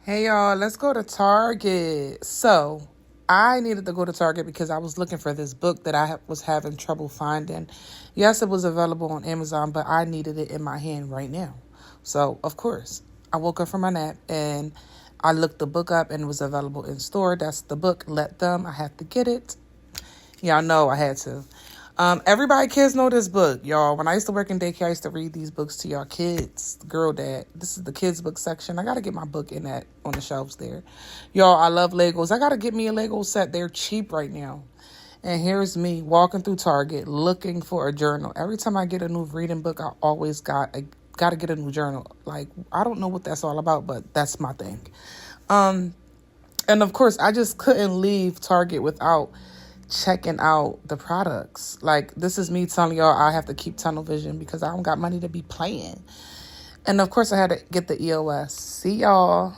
Hey y'all, let's go to Target. So, I needed to go to Target because I was looking for this book that was having trouble finding. Yes, it was available on Amazon, but I needed it in my hand right now. So, of course, I woke up from my nap and I looked the book up and it was available in store. That's the book, Let Them. I had to get it. Y'all know I had to. Everybody kids know this book, y'all. When I used to work in daycare, I used to read these books to y'all kids. Girl dad. This is the kids book section. I gotta get my book in that on the shelves there. Y'all, I love Legos. I gotta get me a Lego set. They're cheap right now. And here's me walking through Target looking for a journal. Every time I get a new reading book, I always gotta get a new journal. Like, I don't know what that's all about, but that's my thing. And of course, I just couldn't leave Target without checking out the products. Like, this is me telling y'all I have to keep tunnel vision because I don't got money to be playing. And of course, I had to get the EOS. See y'all.